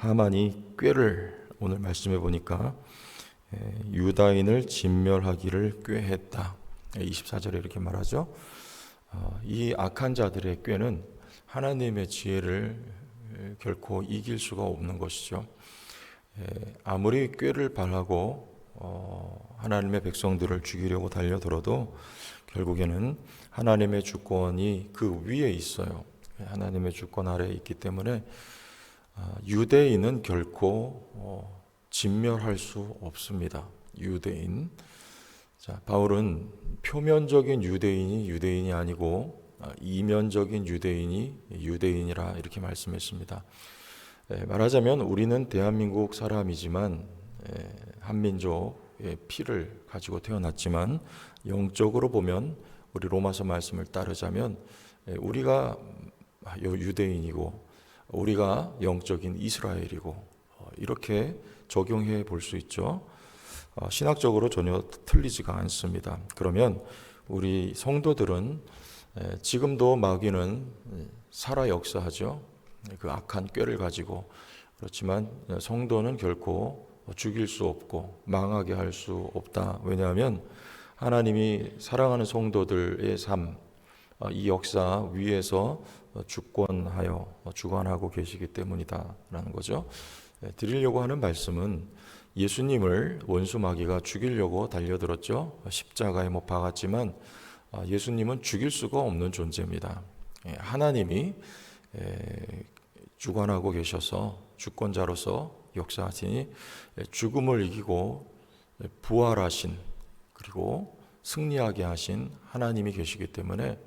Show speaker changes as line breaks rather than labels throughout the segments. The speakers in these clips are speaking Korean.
하만이 꾀를 오늘 말씀해 보니까 유다인을 진멸하기를 꾀했다. 24절에 이렇게 말하죠. 이 악한 자들의 꾀는 하나님의 지혜를 결코 이길 수가 없는 것이죠. 아무리 꾀를 발하고 하나님의 백성들을 죽이려고 달려들어도 결국에는 하나님의 주권이 그 위에 있어요. 하나님의 주권 아래에 있기 때문에 유대인은 결코 진멸할 수 없습니다. 유대인. 자, 바울은 표면적인 유대인이 유대인이 아니고 이면적인 유대인이 유대인이라 이렇게 말씀했습니다. 말하자면 우리는 대한민국 사람이지만 한민족의 피를 가지고 태어났지만 영적으로 보면 우리 로마서 말씀을 따르자면 우리가 유대인이고 우리가 영적인 이스라엘이고 이렇게 적용해 볼 수 있죠. 신학적으로 전혀 틀리지가 않습니다. 그러면 우리 성도들은 지금도 마귀는 살아 역사하죠. 그 악한 꾀를 가지고. 그렇지만 성도는 결코 죽일 수 없고 망하게 할 수 없다. 왜냐하면 하나님이 사랑하는 성도들의 삶, 이 역사 위에서 주권하여 주관하고 계시기 때문이다라는 거죠. 드리려고 하는 말씀은 예수님을 원수 마귀가 죽이려고 달려들었죠. 십자가에 못 박았지만 예수님은 죽일 수가 없는 존재입니다. 하나님이 주관하고 계셔서 주권자로서 역사하시니 죽음을 이기고 부활하신 그리고 승리하게 하신 하나님이 계시기 때문에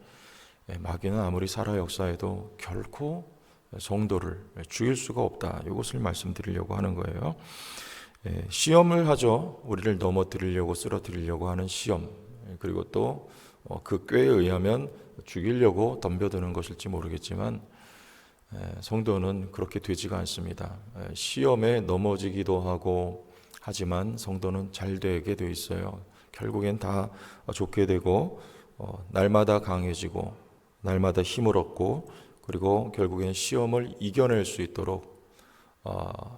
마귀는 아무리 살아 역사해도 결코 성도를 죽일 수가 없다. 이것을 말씀드리려고 하는 거예요. 시험을 하죠. 우리를 넘어뜨리려고 쓰러뜨리려고 하는 시험. 그리고 또 그 꾀에 의하면 죽이려고 덤벼드는 것일지 모르겠지만 성도는 그렇게 되지가 않습니다. 시험에 넘어지기도 하고 하지만 성도는 잘 되게 돼 있어요. 결국엔 다 좋게 되고 날마다 강해지고 날마다 힘을 얻고 그리고 결국엔 시험을 이겨낼 수 있도록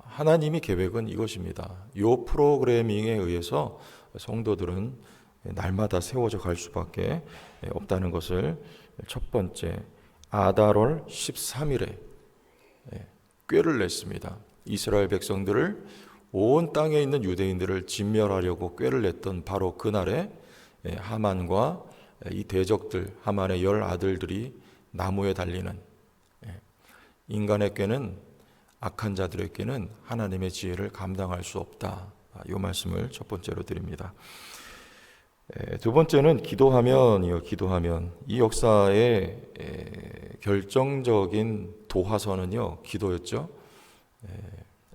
하나님의 계획은 이것입니다. 이 프로그래밍에 의해서 성도들은 날마다 세워져 갈 수밖에 없다는 것을 첫 번째 아달월 13일에 꾀를 냈습니다. 이스라엘 백성들을 온 땅에 있는 유대인들을 진멸하려고 꾀를 냈던 바로 그날에 하만과 이 대적들 하만의 10 아들들이 나무에 달리는 인간의 꾀는 악한 자들의 꾀는 하나님의 지혜를 감당할 수 없다. 이 말씀을 첫 번째로 드립니다. 두 번째는 기도하면이요. 기도하면 이 역사의 결정적인 도화선은요. 기도였죠.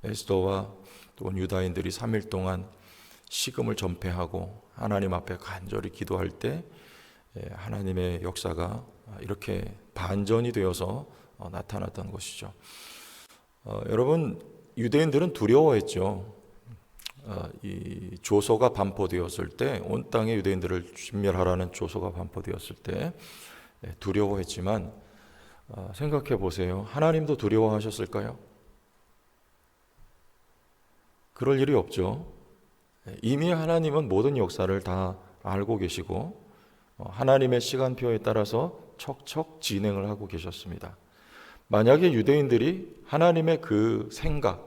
에스더와 또 유다인들이 3일 동안 식음을 전폐하고 하나님 앞에 간절히 기도할 때 하나님의 역사가 이렇게 반전이 되어서 나타났던 것이죠. 여러분 유대인들은 두려워했죠. 이 조서가 반포되었을 때 온 땅의 유대인들을 진멸하라는 조서가 반포되었을 때 두려워했지만 생각해 보세요. 하나님도 두려워하셨을까요? 그럴 일이 없죠. 이미 하나님은 모든 역사를 다 알고 계시고 하나님의 시간표에 따라서 척척 진행을 하고 계셨습니다. 만약에 유대인들이 하나님의 그 생각,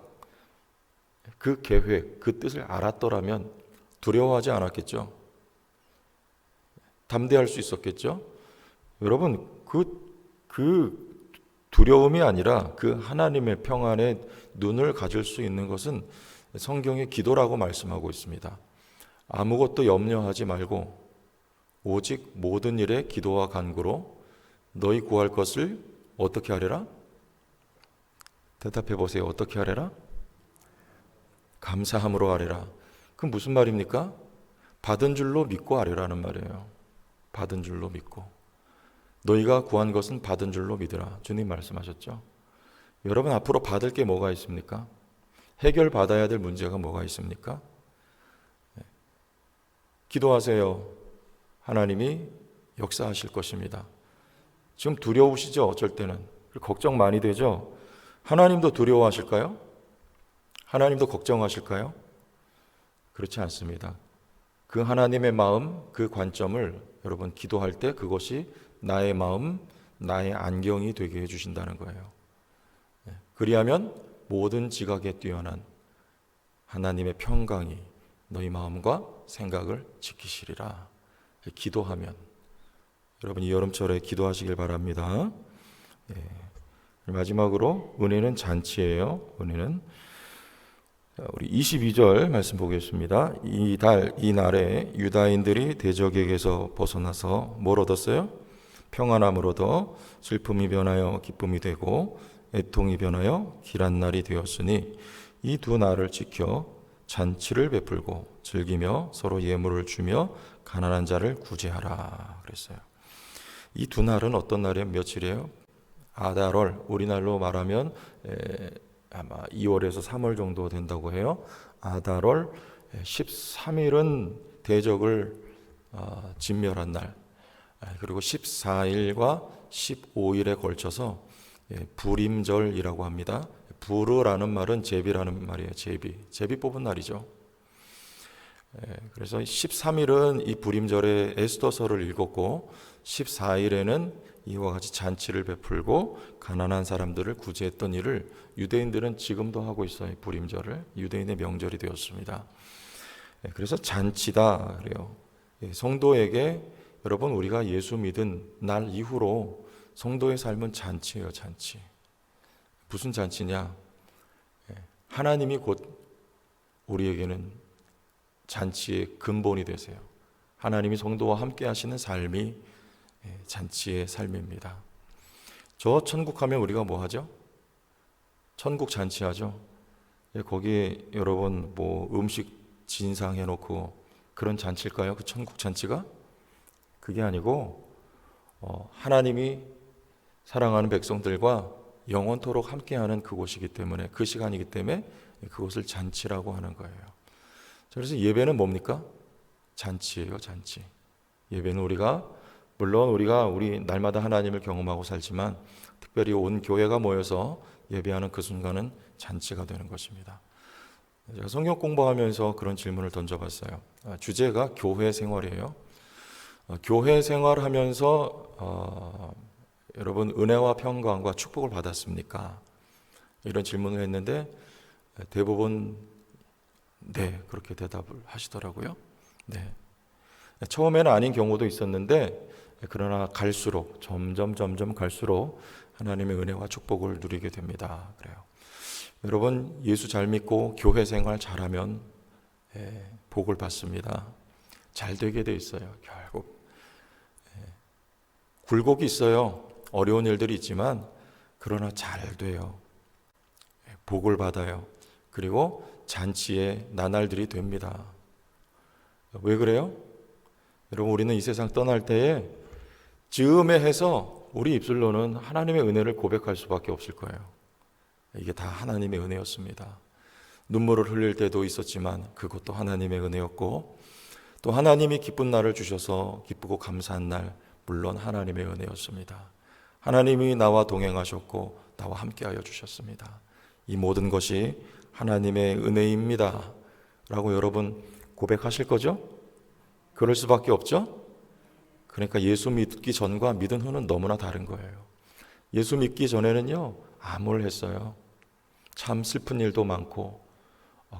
그 계획, 그 뜻을 알았더라면 두려워하지 않았겠죠? 담대할 수 있었겠죠? 여러분, 그 두려움이 아니라 그 하나님의 평안에 눈을 가질 수 있는 것은 성경의 기도라고 말씀하고 있습니다. 아무것도 염려하지 말고 오직 모든 일에 기도와 간구로 너희 구할 것을 어떻게 하래라? 대답해 보세요. 어떻게 하래라? 감사함으로 하래라. 그럼 무슨 말입니까? 받은 줄로 믿고 하래라는 말이에요. 받은 줄로 믿고. 너희가 구한 것은 받은 줄로 믿으라. 주님 말씀하셨죠. 여러분 앞으로 받을 게 뭐가 있습니까? 해결받아야 될 문제가 뭐가 있습니까? 기도하세요. 하나님이 역사하실 것입니다. 지금 두려우시죠? 어쩔 때는. 걱정 많이 되죠? 하나님도 두려워하실까요? 하나님도 걱정하실까요? 그렇지 않습니다. 그 하나님의 마음, 그 관점을 여러분 기도할 때 그것이 나의 마음, 나의 안경이 되게 해주신다는 거예요. 그리하면 모든 지각에 뛰어난 하나님의 평강이 너희 마음과 생각을 지키시리라. 기도하면 여러분 이 여름철에 기도하시길 바랍니다. 마지막으로 은혜는 잔치예요. 은혜는 우리 22절 말씀 보겠습니다. 이 날에 유다인들이 대적에게서 벗어나서 뭘 얻었어요? 평안함을 얻어 슬픔이 변하여 기쁨이 되고 애통이 변하여 길한 날이 되었으니 이 두 날을 지켜 잔치를 베풀고 즐기며 서로 예물을 주며 가난한 자를 구제하라 그랬어요. 이 두 날은 어떤 날이에요? 며칠이에요? 아달월, 우리날로 말하면 아마 2월에서 3월 정도 된다고 해요. 아달월 13일은 대적을 진멸한 날, 그리고 14일과 15일에 걸쳐서 불임절이라고 합니다. 부르라는 말은 제비라는 말이에요. 제비 뽑은 날이죠. 그래서 13일은 이 불임절에 에스더서를 읽었고 14일에는 이와 같이 잔치를 베풀고 가난한 사람들을 구제했던 일을 유대인들은 지금도 하고 있어요. 불임절을 유대인의 명절이 되었습니다. 그래서 잔치다 그래요. 성도에게 여러분 우리가 예수 믿은 날 이후로 성도의 삶은 잔치예요. 잔치. 무슨 잔치냐? 하나님이 곧 우리에게는 잔치의 근본이 되세요. 하나님이 성도와 함께 하시는 삶이 잔치의 삶입니다. 저 천국 하면 우리가 뭐 하죠? 천국 잔치하죠. 거기에 여러분 뭐 음식 진상 해놓고 그런 잔치일까요? 그 천국 잔치가? 그게 아니고 하나님이 사랑하는 백성들과 영원토록 함께하는 그곳이기 때문에 그 시간이기 때문에 그것을 잔치라고 하는 거예요. 그래서 예배는 뭡니까? 잔치예요. 잔치. 예배는 물론 우리가 날마다 하나님을 경험하고 살지만 특별히 온 교회가 모여서 예배하는 그 순간은 잔치가 되는 것입니다. 제가 성경 공부하면서 그런 질문을 던져봤어요. 주제가 교회 생활이에요. 교회 생활하면서 여러분 은혜와 평강과 축복을 받았습니까? 이런 질문을 했는데 대부분 네 그렇게 대답을 하시더라고요. 네. 처음에는 아닌 경우도 있었는데 그러나 갈수록 점점 갈수록 하나님의 은혜와 축복을 누리게 됩니다. 그래요. 여러분 예수 잘 믿고 교회 생활 잘하면 복을 받습니다. 잘 되게 돼 있어요. 결국 굴곡이 있어요. 어려운 일들이 있지만 그러나 잘 돼요. 복을 받아요. 그리고 잔치의 나날들이 됩니다. 왜 그래요? 여러분 우리는 이 세상 떠날 때에 즈음에 해서 우리 입술로는 하나님의 은혜를 고백할 수밖에 없을 거예요. 이게 다 하나님의 은혜였습니다. 눈물을 흘릴 때도 있었지만 그것도 하나님의 은혜였고 또 하나님이 기쁜 날을 주셔서 기쁘고 감사한 날 물론 하나님의 은혜였습니다. 하나님이 나와 동행하셨고 나와 함께하여 주셨습니다. 이 모든 것이 하나님의 은혜입니다 라고 여러분 고백하실 거죠? 그럴 수밖에 없죠? 그러니까 예수 믿기 전과 믿은 후는 너무나 다른 거예요. 예수 믿기 전에는요 암울했어요. 참 슬픈 일도 많고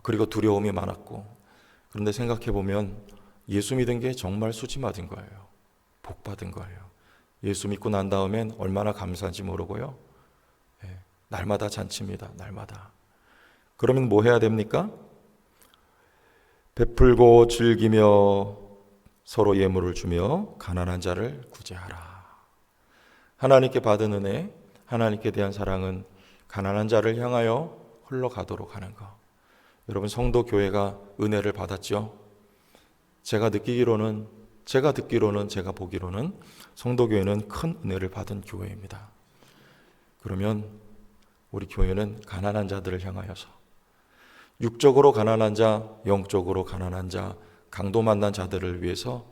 그리고 두려움이 많았고 그런데 생각해보면 예수 믿은 게 정말 수지 맞은 거예요. 복 받은 거예요. 예수 믿고 난 다음엔 얼마나 감사한지 모르고요. 날마다 잔치입니다. 날마다. 그러면 뭐 해야 됩니까? 베풀고 즐기며 서로 예물을 주며 가난한 자를 구제하라. 하나님께 받은 은혜, 하나님께 대한 사랑은 가난한 자를 향하여 흘러가도록 하는 것. 여러분 성도 교회가 은혜를 받았죠. 제가 듣기로는 제가 보기로는 성도 교회는 큰 은혜를 받은 교회입니다. 그러면 우리 교회는 가난한 자들을 향하여서 육적으로 가난한 자, 영적으로 가난한 자, 강도 만난 자들을 위해서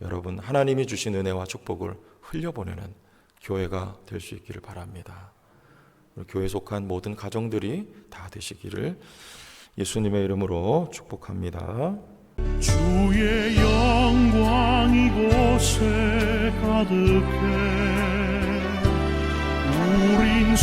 여러분 하나님이 주신 은혜와 축복을 흘려보내는 교회가 될 수 있기를 바랍니다. 교회에 속한 모든 가정들이 다 되시기를 예수님의 이름으로 축복합니다.
주의 영광 이곳에 가득해 우린